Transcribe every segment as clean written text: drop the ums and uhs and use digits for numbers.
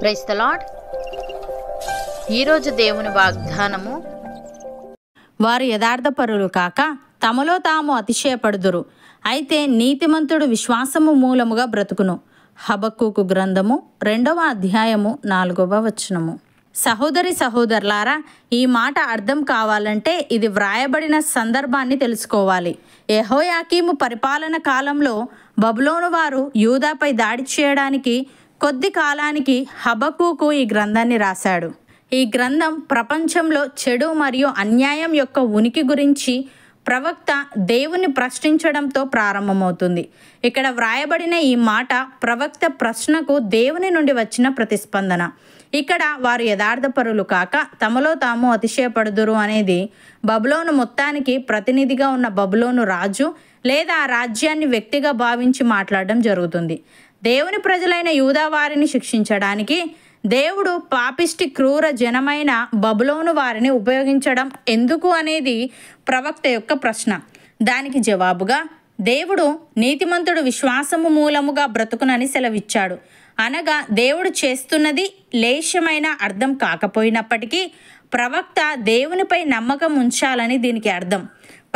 Praise the lord. ఈరోజు దేవుని వాగ్దానము, వారు యథార్థపరులు కాక తమలో తాము అతిశయపడుదురు, అయితే నీతిమంతుడు విశ్వాసము మూలముగా బ్రతుకును. హబక్కూకు గ్రంథము 2వ అధ్యాయము 4వ వచనము. సహోదరి సహోదరులారా, ఈ మాట అర్థం కావాలంటే ఇది వ్రాయబడిన సందర్భాన్ని తెలుసుకోవాలి. యెహోయాకీము పరిపాలన కాలంలో బబులోను వారు యూదాపై దాడి చేయడానికి కొద్ది కాలానికి హబక్కూకు ఈ గ్రంథాన్ని రాశాడు. ఈ గ్రంథం ప్రపంచంలో చెడు మరియు అన్యాయం యొక్క ఉనికి గురించి ప్రవక్త దేవుని ప్రశ్నించడంతో ప్రారంభమవుతుంది. ఇక్కడ వ్రాయబడిన ఈ మాట ప్రవక్త ప్రశ్నకు దేవుని నుండి వచ్చిన ప్రతిస్పందన. ఇక్కడ వారు యథార్థపరులు కాక తమలో తాము అతిశయపడుదురు అనేది బబులోను మొత్తానికి ప్రతినిధిగా ఉన్న బబులోను రాజు లేదా ఆ రాజ్యాన్ని వ్యక్తిగా భావించి మాట్లాడడం జరుగుతుంది. దేవుని ప్రజలైన యూదా వారిని శిక్షించడానికి దేవుడు పాపిష్టి క్రూర జనమైన బబులోను వారిని ఉపయోగించడం ఎందుకు అనేది ప్రవక్త యొక్క ప్రశ్న. దానికి జవాబుగా దేవుడు నీతిమంతుడు విశ్వాసము మూలముగా బ్రతుకునని సెలవిచ్చాడు. అనగా దేవుడు చేస్తున్నది లేశమైన అర్థం కాకపోయినప్పటికీ ప్రవక్త దేవునిపై నమ్మకం ఉంచాలని దీనికి అర్థం.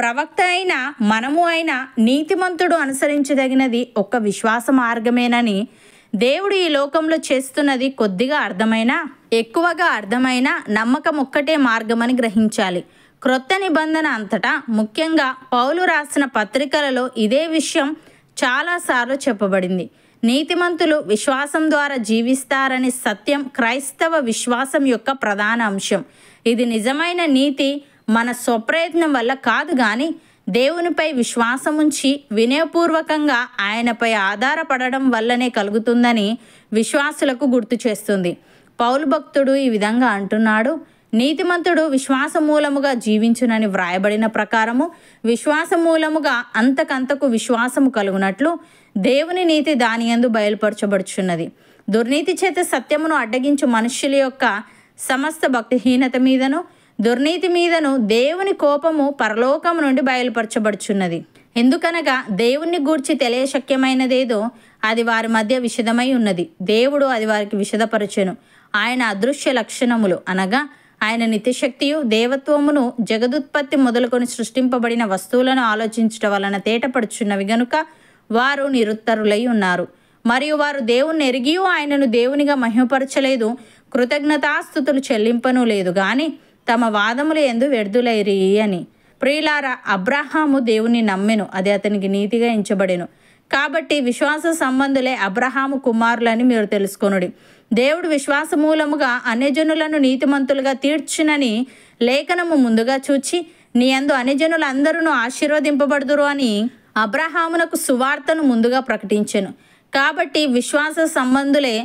ప్రవక్త అయినా మనము అయినా నీతిమంతుడు అనుసరించదగినది ఒక్క విశ్వాస మార్గమేనని, దేవుడు ఈ లోకంలో చేస్తున్నది కొద్దిగా అర్థమైనా ఎక్కువగా అర్థమైనా నమ్మకం ఒక్కటే మార్గమని గ్రహించాలి. క్రొత్త నిబంధన అంతటా ముఖ్యంగా పౌలు రాసిన పత్రికలలో ఇదే విషయం చాలాసార్లు చెప్పబడింది. నీతిమంతులు విశ్వాసం ద్వారా జీవిస్తారనే సత్యం క్రైస్తవ విశ్వాసం యొక్క ప్రధాన అంశం. ఇది నిజమైన నీతి మన స్వప్రయత్నం వల్ల కాదు, కానీ దేవునిపై విశ్వాసముంచి వినయపూర్వకంగా ఆయనపై ఆధారపడడం వల్లనే కలుగుతుందని విశ్వాసులకు గుర్తు చేస్తుంది. పౌలు భక్తుడు ఈ విధంగా అంటున్నాడు: నీతిమంతుడు విశ్వాస మూలముగా జీవించునని వ్రాయబడిన ప్రకారము విశ్వాస మూలముగా అంతకంతకు విశ్వాసము కలుగునట్లు దేవుని నీతి దాని యందు బయలుపరచబడుచున్నది. దుర్నీతి చేత సత్యమును అడ్డగించు మనుష్యుల యొక్క సమస్త భక్తిహీనత మీదను దుర్నీతి మీదను దేవుని కోపము పరలోకము నుండి బయలుపరచబడుచున్నది. ఎందుకనగా దేవుణ్ణి గూర్చి తెలియశక్యమైనదేదో అది వారి మధ్య విషదమై ఉన్నది. దేవుడు అది వారికి విషదపరచెను. ఆయన అదృశ్య లక్షణములు అనగా ఆయన నిత్యశక్తియు దేవత్వమును జగదుత్పత్తి మొదలుకొని సృష్టింపబడిన వస్తువులను ఆలోచించడం వలన తేటపడుచున్నవి గనుక వారు నిరుత్తరులై ఉన్నారు. మరియు వారు దేవుణ్ణి ఎరిగియూ ఆయనను దేవునిగా మహిమపరచలేదు, కృతజ్ఞతాస్తుతులు చెల్లింపను లేదు, కానీ తమ వాదములు యందు వ్యర్థులైరి అని. ప్రియులారా, అబ్రహాము దేవుని నమ్మెను, అది అతనికి నీతిగా ఎంచబడెను. కాబట్టి విశ్వాస సంబంధులే అబ్రహాము కుమారులని మీరు తెలుసుకొనుడి. దేవుడు విశ్వాస మూలముగా అన్యజనులను నీతిమంతులుగా తీర్చునని లేఖనము ముందుగా చూచి, నీ యందు అన్యజనులందరూ ఆశీర్వదింపబడుదురు అని అబ్రహామునకు సువార్తను ముందుగా ప్రకటించెను. కాబట్టి విశ్వాస సంబంధులే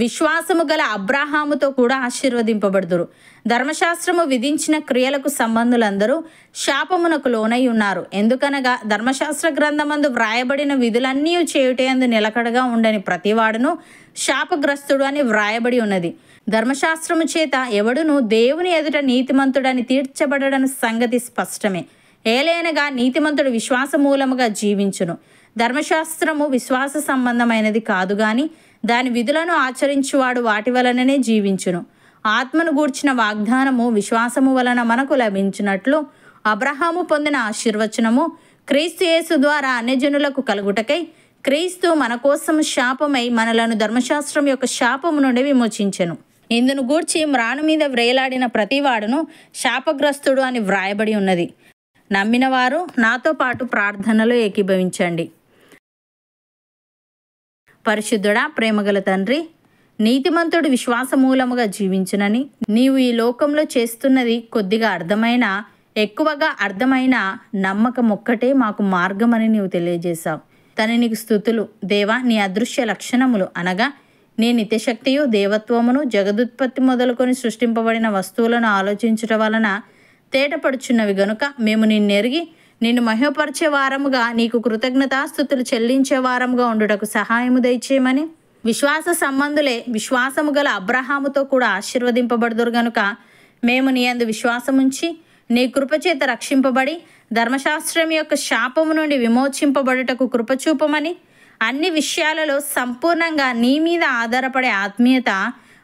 విశ్వాసము గల అబ్రహాముతో కూడా ఆశీర్వదింపబడుదురు. ధర్మశాస్త్రము విధించిన క్రియలకు సంబంధులందరూ శాపమునకు లోనై ఉన్నారు. ఎందుకనగా ధర్మశాస్త్ర గ్రంథమందు వ్రాయబడిన విధులన్నీ చేయుటయందు నిలకడగా ఉండని ప్రతివాడును శాపగ్రస్తుడు అని వ్రాయబడి ఉన్నది. ధర్మశాస్త్రము చేత ఎవడును దేవుని ఎదుట నీతిమంతుడని తీర్చబడడం సంగతి స్పష్టమే. ఏలైనగా నీతిమంతుడు విశ్వాస మూలముగా జీవించును. ధర్మశాస్త్రము విశ్వాస సంబంధమైనది కాదు, గాని దాని విధులను ఆచరించువాడు వాటి వలననే జీవించును. ఆత్మను గూర్చిన వాగ్దానము విశ్వాసము వలన మనకు లభించినట్లు అబ్రహాము పొందిన ఆశీర్వచనము క్రీస్తు యేసు ద్వారా అన్యజనులకు కలుగుటకై క్రీస్తు మన కోసం శాపమై మనలను ధర్మశాస్త్రం యొక్క శాపము నుండి విమోచించెను. ఇందును గూర్చి మ్రాను మీద వ్రేలాడిన ప్రతివాడును శాపగ్రస్తుడు అని వ్రాయబడి ఉన్నది. నమ్మిన వారు నాతో పాటు ప్రార్థనలో ఏకీభవించండి. పరిశుద్ధుడా, ప్రేమగల తండ్రి, నీతిమంతుడు విశ్వాస మూలముగా జీవించునని నీవు ఈ లోకంలో చేస్తున్నది కొద్దిగా అర్థమైన ఎక్కువగా అర్థమైన నమ్మకం ఒక్కటే మాకు మార్గమని నీవు తెలియజేశావు. తన నీకు స్తుతులు దేవా. నీ అదృశ్య లక్షణములు అనగా నీ నిత్యశక్తియు దేవత్వమును జగదుత్పత్తి మొదలుకొని సృష్టింపబడిన వస్తువులను ఆలోచించటం వలన తేటపడుచున్నవి గనుక మేము నిన్నెరిగి నిన్ను మహిమపరిచే వారముగా నీకు కృతజ్ఞతాస్తుతులు చెల్లించే వారముగా ఉండుటకు సహాయము దయచేయమని, విశ్వాస సంబంధులే విశ్వాసము గల అబ్రహాముతో కూడా ఆశీర్వదింపబడుదురు గనుక మేము నీ యందు విశ్వాసముంచి నీ కృపచేత రక్షింపబడి ధర్మశాస్త్రం యొక్క శాపము నుండి విమోచింపబడుటకు కృపచూపమని, అన్ని విషయాలలో సంపూర్ణంగా నీ మీద ఆధారపడే ఆత్మీయత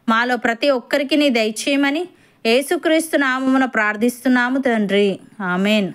మాలో ప్రతి ఒక్కరికి నీ దయచేయమని యేసుక్రీస్తు నామమున ప్రార్థిస్తున్నాము తండ్రి. ఆమెన్.